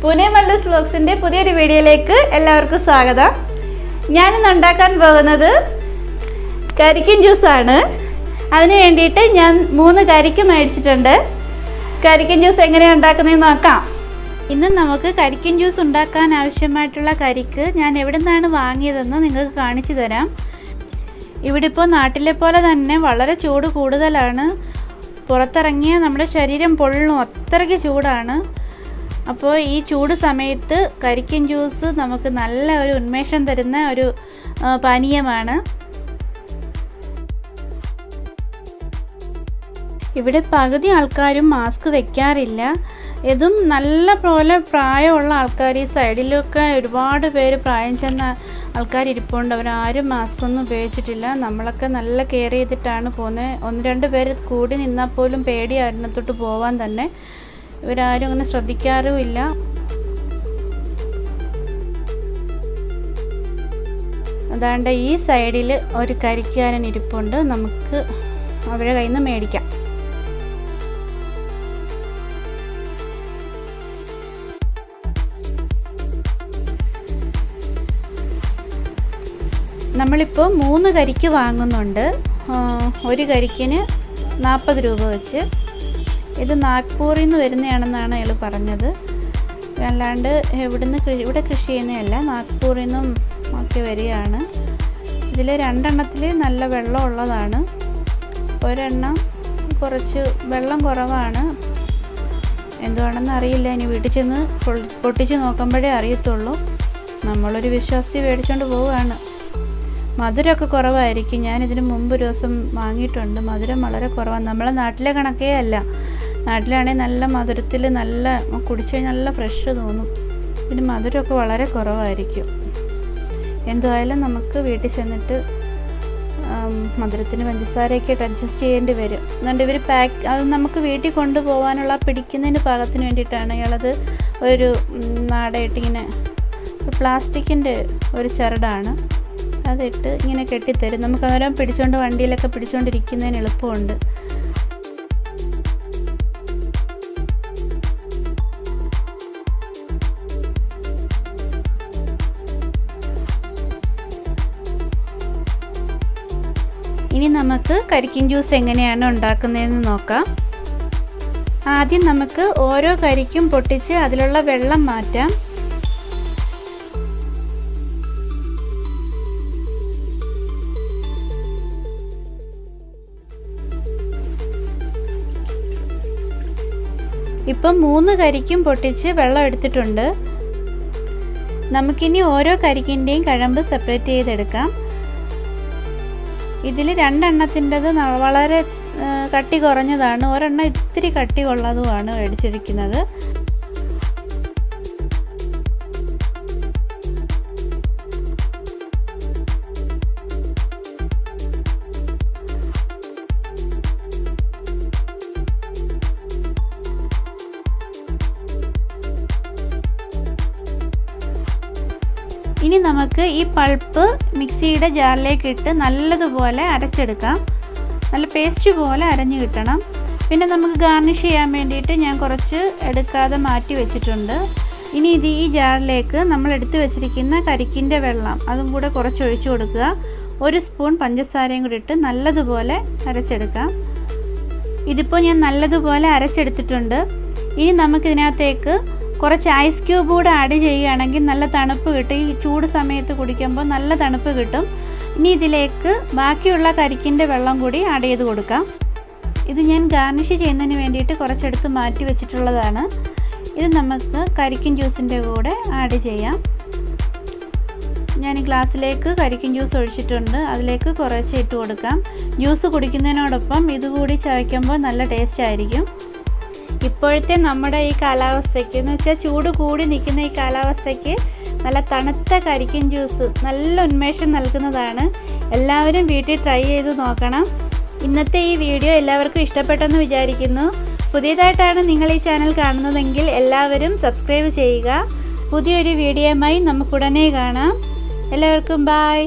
Pune Malluz Vlogzinte പുതിയൊരു വീഡിയോയിലേക്ക് എല്ലാവർക്കും സ്വാഗതം. ഞാൻ ഇന്ന് ഉണ്ടാക്കാൻ പോകുന്നത് കരിക്കിൻ ജ്യൂസ് ആണ്. അതിനു വേണ്ടിയിട്ട് ഞാൻ 3 കരിക്ക് മേടിച്ചിട്ടുണ്ട്. കരിക്കിൻ ജ്യൂസ് എങ്ങനെയാണ് ഉണ്ടാക്കുന്നതെന്ന് നോക്കാം. ഇന്ന് നമുക്ക് കരിക്കിൻ ജ്യൂസ് ഉണ്ടാക്കാൻ ആവശ്യമായിട്ടുള്ള കരിക്ക് ഞാൻ എവിടുന്നാണ് വാങ്ങിയതെന്ന് നിങ്ങൾക്ക് കാണിച്ചു തരാം. ഇവിടെ ഇപ്പോൾ നാട്ടിലെ പോലെ തന്നെ വളരെ ചൂട് കൂടുതലാണ്. പുറത്തിറങ്ങിയ നമ്മുടെ ശരീരം പൊള്ളും, അത്രയ്ക്ക് ചൂടാണ്. അപ്പോൾ ഈ ചൂട് സമയത്ത് കരിക്കിൻ ജ്യൂസ് നമുക്ക് നല്ല ഒരു ഉന്മേഷം തരുന്ന ഒരു പാനീയമാണ്. ഇവിടെ പകുതി ആൾക്കാരും മാസ്ക് വെക്കാറില്ല. ഇതും നല്ല പോലെ പ്രായമുള്ള ആൾക്കാർ, ഈ സൈഡിലൊക്കെ ഒരുപാട് പേര് പ്രായം ചെന്ന ആൾക്കാർ ഇരിപ്പുണ്ട്. അവരാരും മാസ്ക് ഒന്നും ഉപയോഗിച്ചിട്ടില്ല. നമ്മളൊക്കെ നല്ല കെയർ ചെയ്തിട്ടാണ് പോകുന്നത്. 1-2 പേര് കൂടി നിന്നാൽ പോലും പേടിയായിരുന്നത്തോട്ട് പോവാൻ തന്നെ. ഇവരാരും അങ്ങനെ ശ്രദ്ധിക്കാറുമില്ല. അതാണ്ട് ഈ സൈഡിൽ ഒരു കരിക്കാരൻ ഇരിപ്പുണ്ട്. നമുക്ക് അവരുടെ കയ്യിൽ നിന്ന് മേടിക്കാം. നമ്മളിപ്പോൾ 3 കരിക്ക് വാങ്ങുന്നുണ്ട്. ഒരു കരിക്കിന് 40 രൂപ വെച്ച്. ഇത് നാഗ്പൂരിൽ നിന്ന് വരുന്നതാണെന്നാണ് അയാൾ പറഞ്ഞത്. അല്ലാണ്ട് ഇവിടെ കൃഷി ചെയ്യുന്നതല്ല, നാഗ്പൂരിൽ നിന്നും ഒക്കെ വരികയാണ്. ഇതിൽ 2 എണ്ണത്തിൽ നല്ല വെള്ളം ഉള്ളതാണ്. ഒരെണ്ണം കുറച്ച് വെള്ളം കുറവാണ്. എന്തുവാണെന്ന് അറിയില്ല. ഇനി വീട്ടിൽ ചെന്ന് പൊട്ടിച്ച് നോക്കുമ്പോഴേ അറിയത്തുള്ളൂ. നമ്മളൊരു വിശ്വാസി മേടിച്ചുകൊണ്ട് പോവുകയാണ്. മധുരമൊക്കെ കുറവായിരിക്കും. ഞാനിതിന് മുമ്പ് ഒരു ദിവസം വാങ്ങിയിട്ടുണ്ട്. മധുരം വളരെ കുറവാണ്. നമ്മളെ നാട്ടിലെ കണക്കേ അല്ല. നാട്ടിലാണെങ്കിൽ നല്ല മധുരത്തിൽ നല്ല കുടിച്ചു കഴിഞ്ഞാൽ നല്ല ഫ്രഷ് തോന്നും. ഇതിന് മധുരമൊക്കെ വളരെ കുറവായിരിക്കും. എന്തായാലും നമുക്ക് വീട്ടിൽ ചെന്നിട്ട് മധുരത്തിന് പഞ്ചസാരയൊക്കെ അഡ്ജസ്റ്റ് ചെയ്യേണ്ടി വരും. അതുകൊണ്ട് ഇവർ അത് നമുക്ക് വീട്ടിൽ കൊണ്ടുപോകാനുള്ള പിടിക്കുന്നതിന് പാകത്തിന് വേണ്ടിയിട്ടാണ് അയാളത് ഒരു നാടയിട്ടിങ്ങനെ പ്ലാസ്റ്റിക്കിൻ്റെ ഒരു ചരടാണ്, അതിട്ട് ഇങ്ങനെ കെട്ടിത്തരും. നമുക്ക് അവരെ പിടിച്ചുകൊണ്ട് വണ്ടിയിലൊക്കെ പിടിച്ചുകൊണ്ടിരിക്കുന്നതിന് എളുപ്പമുണ്ട്. ഇനി നമുക്ക് കരിക്കിൻ ജ്യൂസ് എങ്ങനെയാണ് ഉണ്ടാക്കുന്നതെന്ന് നോക്കാം. ആദ്യം നമുക്ക് ഓരോ കരിക്കും പൊട്ടിച്ച് അതിലുള്ള വെള്ളം മാറ്റാം. ഇപ്പം 3 കരിക്കും പൊട്ടിച്ച് വെള്ളം എടുത്തിട്ടുണ്ട്. നമുക്കിനി ഓരോ കരിക്കിൻ്റെയും കഴമ്പ് സെപ്പറേറ്റ് ചെയ്തെടുക്കാം. ഇതിൽ 2 എണ്ണത്തിൻ്റെത് വളരെ കട്ടി കുറഞ്ഞതാണ്. ഒരെണ്ണം ഇത്തിരി കട്ടി ഉള്ളതുമാണ് മേടിച്ചിരിക്കുന്നത്. ഇനി നമുക്ക് ഈ പൾപ്പ് മിക്സിയുടെ ജാറിലേക്ക് ഇട്ട് നല്ലതുപോലെ അരച്ചെടുക്കാം. നല്ല പേസ്റ്റ് പോലെ അരഞ്ഞു കിട്ടണം. പിന്നെ നമുക്ക് ഗാർണിഷ് ചെയ്യാൻ വേണ്ടിയിട്ട് ഞാൻ കുറച്ച് എടുക്കാതെ മാറ്റി വെച്ചിട്ടുണ്ട്. ഇനി ഈ ജാറിലേക്ക് നമ്മൾ എടുത്ത് വെച്ചിരിക്കുന്ന കരിക്കിൻ്റെ വെള്ളം അതും കൂടെ കുറച്ച് ഒഴിച്ചു കൊടുക്കുക. 1 സ്പൂൺ പഞ്ചസാരയും കൂടി ഇട്ട് നല്ലതുപോലെ അരച്ചെടുക്കാം. ഇതിപ്പോൾ ഞാൻ നല്ലതുപോലെ അരച്ചെടുത്തിട്ടുണ്ട്. ഇനി നമുക്കിതിനകത്തേക്ക് കുറച്ച് ഐസ് ക്യൂബ് കൂടെ ആഡ് ചെയ്യുകയാണെങ്കിൽ നല്ല തണുപ്പ് കിട്ടും. ഈ ചൂട് സമയത്ത് കുടിക്കുമ്പോൾ നല്ല തണുപ്പ് കിട്ടും. ഇനി ഇതിലേക്ക് ബാക്കിയുള്ള കരിക്കിൻ്റെ വെള്ളം കൂടി ആഡ് ചെയ്ത് കൊടുക്കാം. ഇത് ഞാൻ ഗാർണിഷ് ചെയ്യുന്നതിന് വേണ്ടിയിട്ട് കുറച്ചെടുത്ത് മാറ്റി വെച്ചിട്ടുള്ളതാണ്. ഇത് നമുക്ക് കരിക്കിൻ ജ്യൂസിൻ്റെ കൂടെ ആഡ് ചെയ്യാം. ഞാൻ ഗ്ലാസ്സിലേക്ക് കരിക്കിൻ ജ്യൂസ് ഒഴിച്ചിട്ടുണ്ട്. അതിലേക്ക് കുറച്ച് ഇട്ട് കൊടുക്കാം. ജ്യൂസ് കുടിക്കുന്നതിനോടൊപ്പം ഇതുകൂടി ചവയ്ക്കുമ്പോൾ നല്ല ടേസ്റ്റ് ആയിരിക്കും. ഇപ്പോഴത്തെ നമ്മുടെ ഈ കാലാവസ്ഥയ്ക്ക് എന്ന് വെച്ചാൽ ചൂട് കൂടി നിൽക്കുന്ന ഈ കാലാവസ്ഥയ്ക്ക് നല്ല തണുത്ത കരിക്കിൻ ജ്യൂസ് നല്ല ഉന്മേഷം നൽകുന്നതാണ്. എല്ലാവരും വീട്ടിൽ ട്രൈ ചെയ്ത് നോക്കണം. ഇന്നത്തെ ഈ വീഡിയോ എല്ലാവർക്കും ഇഷ്ടപ്പെട്ടെന്ന് വിചാരിക്കുന്നു. പുതിയതായിട്ടാണ് നിങ്ങൾ ഈ ചാനൽ കാണുന്നതെങ്കിൽ എല്ലാവരും സബ്സ്ക്രൈബ് ചെയ്യുക. പുതിയൊരു വീഡിയോയുമായി നമുക്കുടനെ കാണാം. എല്ലാവർക്കും ബൈ.